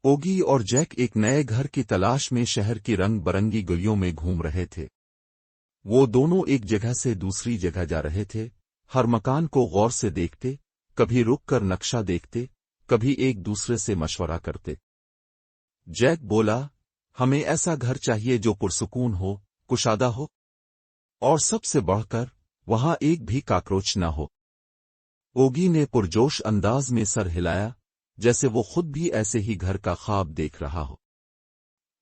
ओगी और जैक एक नए घर की तलाश में शहर की रंग बरंगी गलियों में घूम रहे थे। वो दोनों एक जगह से दूसरी जगह जा रहे थे, हर मकान को गौर से देखते, कभी रुक कर नक्शा देखते, कभी एक दूसरे से मशवरा करते। जैक बोला, हमें ऐसा घर चाहिए जो पुरसुकून हो, कुशादा हो, और सबसे बढ़कर वहां एक भी काकरोच न हो। ओगी ने पुरजोश अंदाज में सर हिलाया, जैसे वो खुद भी ऐसे ही घर का ख्वाब देख रहा हो।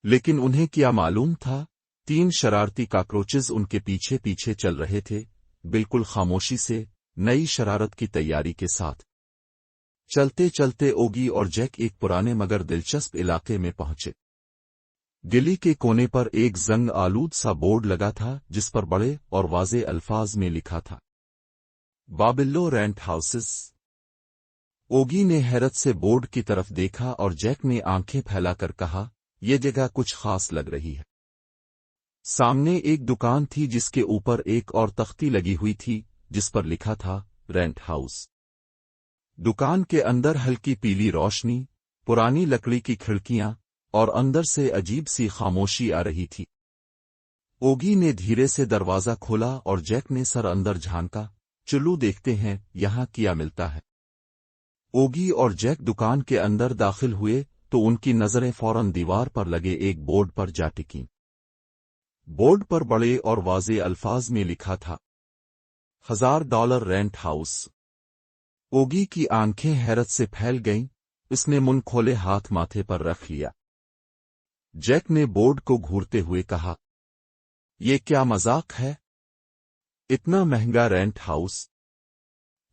लेकिन उन्हें क्या मालूम था, 3 शरारती काकरोचेस उनके पीछे पीछे चल रहे थे, बिल्कुल खामोशी से, नई शरारत की तैयारी के साथ। चलते चलते ओगी और जैक एक पुराने मगर दिलचस्प इलाके में पहुंचे। गली के कोने पर एक जंग आलूद सा बोर्ड लगा था जिस पर बड़े और वाज़े अल्फाज में लिखा था, बाबिल्लो रेंट हाउसेस। ओगी ने हैरत से बोर्ड की तरफ देखा और जैक ने आंखें फैलाकर कहा, यह जगह कुछ खास लग रही है। सामने एक दुकान थी जिसके ऊपर एक और तख्ती लगी हुई थी जिस पर लिखा था, रेंट हाउस। दुकान के अंदर हल्की पीली रोशनी, पुरानी लकड़ी की खिड़कियां और अंदर से अजीब सी खामोशी आ रही थी। ओगी ने धीरे से दरवाजा खोला और जैक ने सर अंदर झांका, चलो देखते हैं यहां क्या मिलता है। ओगी और जैक दुकान के अंदर दाखिल हुए तो उनकी नजरें फौरन दीवार पर लगे एक बोर्ड पर जा टिकीं। बोर्ड पर बड़े और वाज़े अल्फाज में लिखा था, $1000 रेंट हाउस। ओगी की आंखें हैरत से फैल गईं, उसने मुंह खोले हाथ माथे पर रख लिया। जैक ने बोर्ड को घूरते हुए कहा, ये क्या मजाक है, इतना महंगा रेंट हाउस।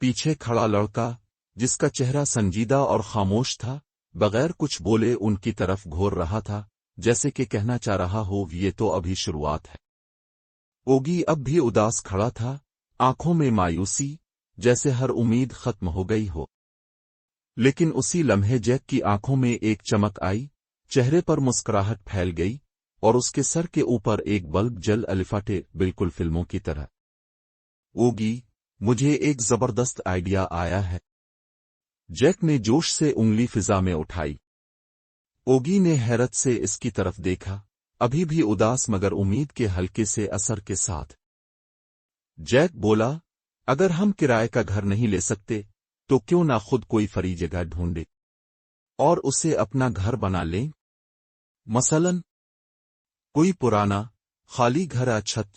पीछे खड़ा लड़का, जिसका चेहरा संजीदा और खामोश था, बगैर कुछ बोले उनकी तरफ घूर रहा था, जैसे कि कहना चाह रहा हो, ये तो अभी शुरुआत है। ओगी अब भी उदास खड़ा था, आंखों में मायूसी, जैसे हर उम्मीद खत्म हो गई हो। लेकिन उसी लम्हे जैक की आंखों में एक चमक आई, चेहरे पर मुस्कुराहट फैल गई और उसके सर के ऊपर एक बल्ब जल अलिफाटे, बिल्कुल फिल्मों की तरह। ओगी, मुझे एक जबरदस्त आइडिया आया है। जैक ने जोश से उंगली फिजा में उठाई। ओगी ने हैरत से इसकी तरफ देखा, अभी भी उदास मगर उम्मीद के हल्के से असर के साथ। जैक बोला, अगर हम किराए का घर नहीं ले सकते तो क्यों ना खुद कोई फरी जगह ढूंढे और उसे अपना घर बना लें। मसलन कोई पुराना खाली घर या छत।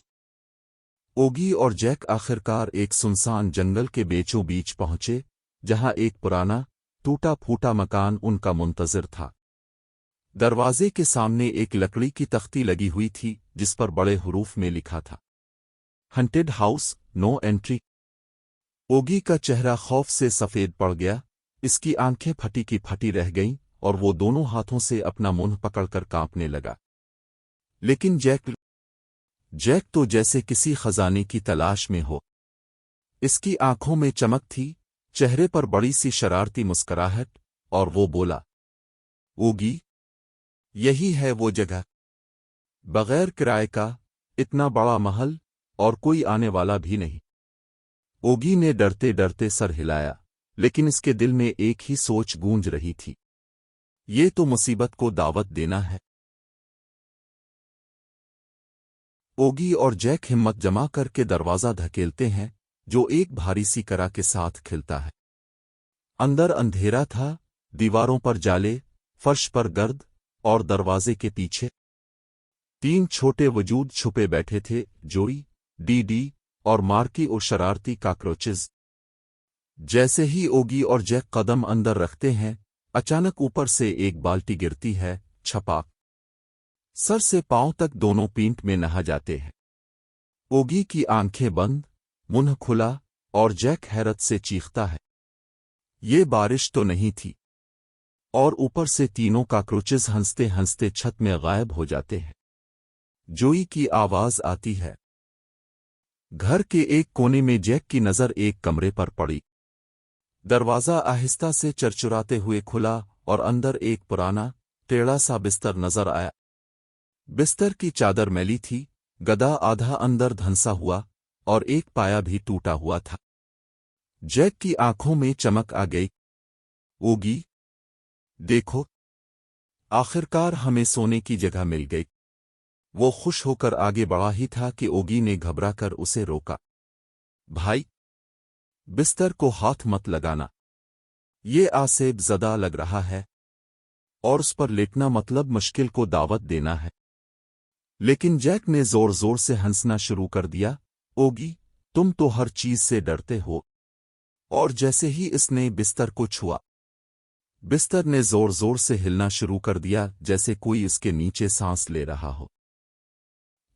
ओगी और जैक आखिरकार एक सुनसान जंगल के बीचों बीच पहुंचे, जहां एक पुराना टूटा फूटा मकान उनका मुंतजिर था। दरवाजे के सामने एक लकड़ी की तख्ती लगी हुई थी जिस पर बड़े हुरूफ में लिखा था, हंटेड हाउस, नो एंट्री। ओगी का चेहरा खौफ से सफेद पड़ गया, इसकी आंखें फटी की फटी रह गईं और वो दोनों हाथों से अपना मुंह पकड़कर कांपने लगा। लेकिन जैक तो जैसे किसी खजाने की तलाश में हो। इसकी आंखों में चमक थी, चेहरे पर बड़ी सी शरारती मुस्कुराहट, और वो बोला, ओगी, यही है वो जगह, बगैर किराए का, इतना बड़ा महल, और कोई आने वाला भी नहीं। ओगी ने डरते डरते सर हिलाया, लेकिन इसके दिल में एक ही सोच गूंज रही थी, ये तो मुसीबत को दावत देना है। ओगी और जैक हिम्मत जमा करके दरवाजा धकेलते हैं, जो एक भारी सी करा के साथ खिलता है। अंदर अंधेरा था, दीवारों पर जाले, फर्श पर गर्द, और दरवाजे के पीछे 3 छोटे वजूद छुपे बैठे थे, जोई, डी और मार्की और शरारती काकरोचेस। जैसे ही ओगी और जैक कदम अंदर रखते हैं, अचानक ऊपर से एक बाल्टी गिरती है, छपाक। सर से पांव तक दोनों पींट में नहा जाते हैं। ओगी की आंखें बंद, मुंह खुला, और जैक हैरत से चीखता है, ये बारिश तो नहीं थी। और ऊपर से तीनों काकरोचेस हंसते हंसते छत में गायब हो जाते हैं। जोई की आवाज आती है। घर के एक कोने में जैक की नजर एक कमरे पर पड़ी। दरवाजा आहिस्ता से चरचुराते हुए खुला और अंदर एक पुराना टेढ़ा सा बिस्तर नजर आया। बिस्तर की चादर मैली थी, गदा आधा अंदर धंसा हुआ और एक पाया भी टूटा हुआ था। जैक की आंखों में चमक आ गई। ओगी, देखो, आखिरकार हमें सोने की जगह मिल गई। वो खुश होकर आगे बढ़ा ही था कि ओगी ने घबराकर उसे रोका। भाई, बिस्तर को हाथ मत लगाना, ये आसेब ज़दा लग रहा है, और उस पर लेटना मतलब मुश्किल को दावत देना है। लेकिन जैक ने जोर जोर से हंसना शुरू कर दिया। ओगी, तुम तो हर चीज से डरते हो। और जैसे ही इसने बिस्तर को छुआ, बिस्तर ने जोर जोर से हिलना शुरू कर दिया, जैसे कोई इसके नीचे सांस ले रहा हो।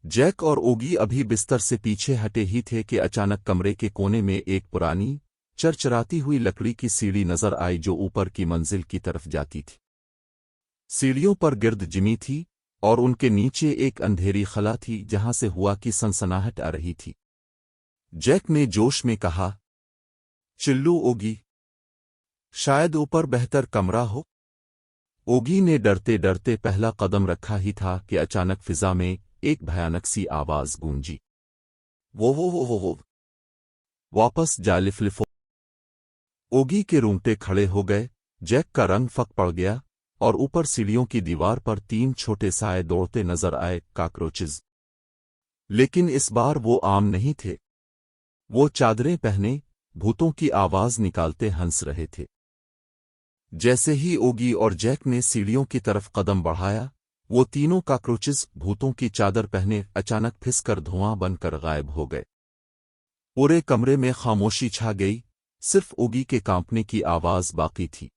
जैक और ओगी अभी बिस्तर से पीछे हटे ही थे कि अचानक कमरे के कोने में एक पुरानी, चरचराती हुई लकड़ी की सीढ़ी नजर आई जो ऊपर की मंजिल की तरफ जाती थी। सीढ़ियों पर गिर्द जिमी थी और उनके नीचे एक अंधेरी खला थी जहां से हुआ की सनसनाहट आ रही थी। जैक ने जोश में कहा, चिल्लू ओगी, शायद ऊपर बेहतर कमरा हो। ओगी ने डरते डरते पहला कदम रखा ही था कि अचानक फिजा में एक भयानक सी आवाज गूंजी। वो वापस जा लिफलिफो। ओगी के रूंगटे खड़े हो गए। जैक का रंग फक पड़ गया और ऊपर सीढ़ियों की दीवार पर 3 छोटे साए दौड़ते नजर आए, कॉकरोचेस। लेकिन इस बार वो आम नहीं थे। वो चादरें पहने, भूतों की आवाज निकालते हंस रहे थे। जैसे ही ओगी और जैक ने सीढ़ियों की तरफ कदम बढ़ाया, वो तीनों कॉकरोचेस भूतों की चादर पहने अचानक फिसकर धुआं बनकर गायब हो गए। पूरे कमरे में खामोशी छा गई, सिर्फ ओगी के कांपने की आवाज बाकी थी।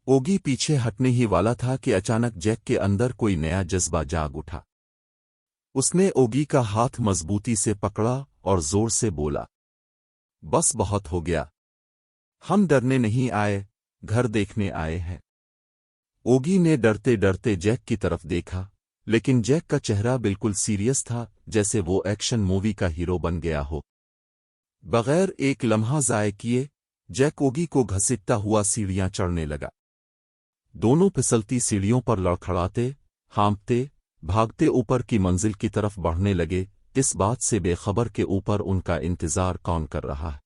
ओगी पीछे हटने ही वाला था कि अचानक जैक के अंदर कोई नया जज्बा जाग उठा। उसने ओगी का हाथ मजबूती से पकड़ा और जोर से बोला, बस बहुत हो गया। हम डरने नहीं आए, घर देखने आए हैं। ओगी ने डरते डरते जैक की तरफ देखा, लेकिन जैक का चेहरा बिल्कुल सीरियस था, जैसे वो एक्शन मूवी का हीरो बन गया हो। बगैर एक लम्हा ज़ाय किए जैक ओगी को घसीटता हुआ सीढ़ियां चढ़ने लगा। दोनों फिसलती सीढ़ियों पर लड़खड़ाते, हाँफते, भागते ऊपर की मंजिल की तरफ बढ़ने लगे, इस बात से बेखबर के ऊपर उनका इंतजार कौन कर रहा है।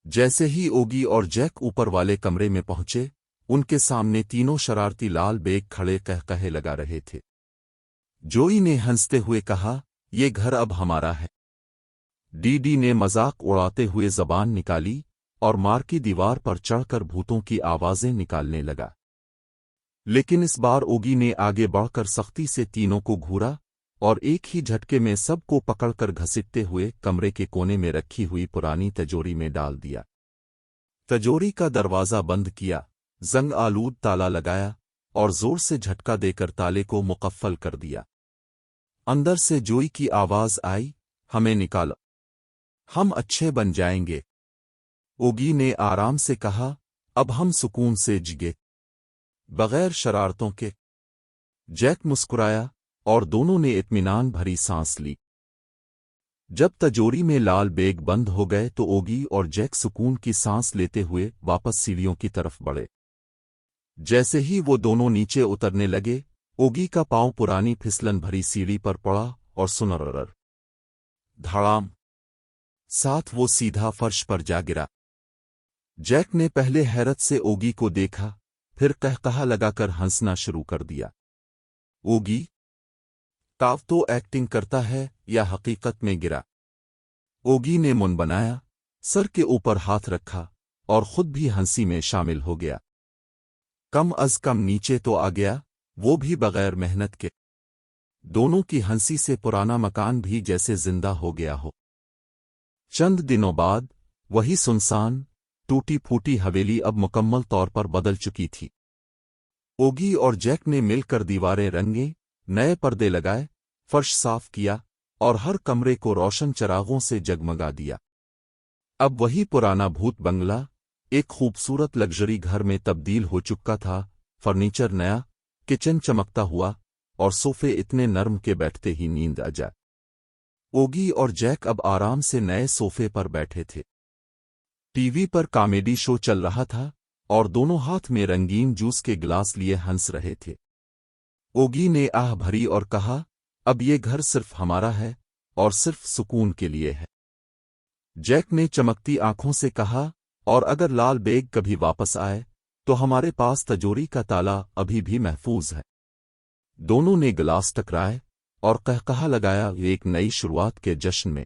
जैसे ही ओगी और जैक ऊपर वाले कमरे में पहुंचे, उनके सामने तीनों शरारती लाल बेग खड़े कहे लगा रहे थे। जोई ने हंसते हुए कहा, ये घर अब हमारा है। डीडी ने मजाक उड़ाते हुए जबान निकाली और मार की दीवार पर चढ़कर भूतों की आवाजें निकालने लगा। लेकिन इस बार ओगी ने आगे बढ़कर सख्ती से तीनों को घूरा और एक ही झटके में सबको पकड़कर घसीटते हुए कमरे के कोने में रखी हुई पुरानी तिजोरी में डाल दिया। तिजोरी का दरवाजा बंद किया, जंग आलूद ताला लगाया और जोर से झटका देकर ताले को मुकफ्फल कर दिया। अंदर से जोई की आवाज आई, हमें निकालो, हम अच्छे बन जाएंगे। ओगी ने आराम से कहा, अब हम सुकून से जिगे, बगैर शरारतों के। जैक मुस्कुराया और दोनों ने इत्मीनान भरी सांस ली। जब तिजोरी में लाल बेग बंद हो गए तो ओगी और जैक सुकून की सांस लेते हुए वापस सीढ़ियों की तरफ बढ़े। जैसे ही वो दोनों नीचे उतरने लगे, ओगी का पांव पुरानी फिसलन भरी सीढ़ी पर पड़ा और सुनरर धड़ाम साथ वो सीधा फर्श पर जा गिरा। जैक ने पहले हैरत से ओगी को देखा, फिर कहकहा लगाकर हंसना शुरू कर दिया। ओगी, ताव तो एक्टिंग करता है या हकीकत में गिरा? ओगी ने मुंह बनाया, सर के ऊपर हाथ रखा और खुद भी हंसी में शामिल हो गया। कम अज कम नीचे तो आ गया, वो भी बगैर मेहनत के। दोनों की हंसी से पुराना मकान भी जैसे जिंदा हो गया हो। चंद दिनों बाद वही सुनसान, टूटी फूटी हवेली अब मुकम्मल तौर पर बदल चुकी थी। ओगी और जैक ने मिलकर दीवारें रंगे, नए पर्दे लगाए, फर्श साफ किया और हर कमरे को रोशन चरागों से जगमगा दिया। अब वही पुराना भूत बंगला एक खूबसूरत लग्जरी घर में तब्दील हो चुका था। फर्नीचर नया, किचन चमकता हुआ और सोफे इतने नर्म के बैठते ही नींद आ जाए। ओगी और जैक अब आराम से नए सोफे पर बैठे थे। टीवी पर कॉमेडी शो चल रहा था और दोनों हाथ में रंगीन जूस के गिलास लिए हंस रहे थे। ओगी ने आह भरी और कहा, अब ये घर सिर्फ हमारा है और सिर्फ सुकून के लिए है। जैक ने चमकती आंखों से कहा, और अगर लाल बेग कभी वापस आए تو ہمارے پاس تجوری کا تالا ابھی بھی محفوظ ہے۔ دونوں نے گلاس ٹکرائے اور قہقہا لگایا ایک نئی شروعات کے جشن میں۔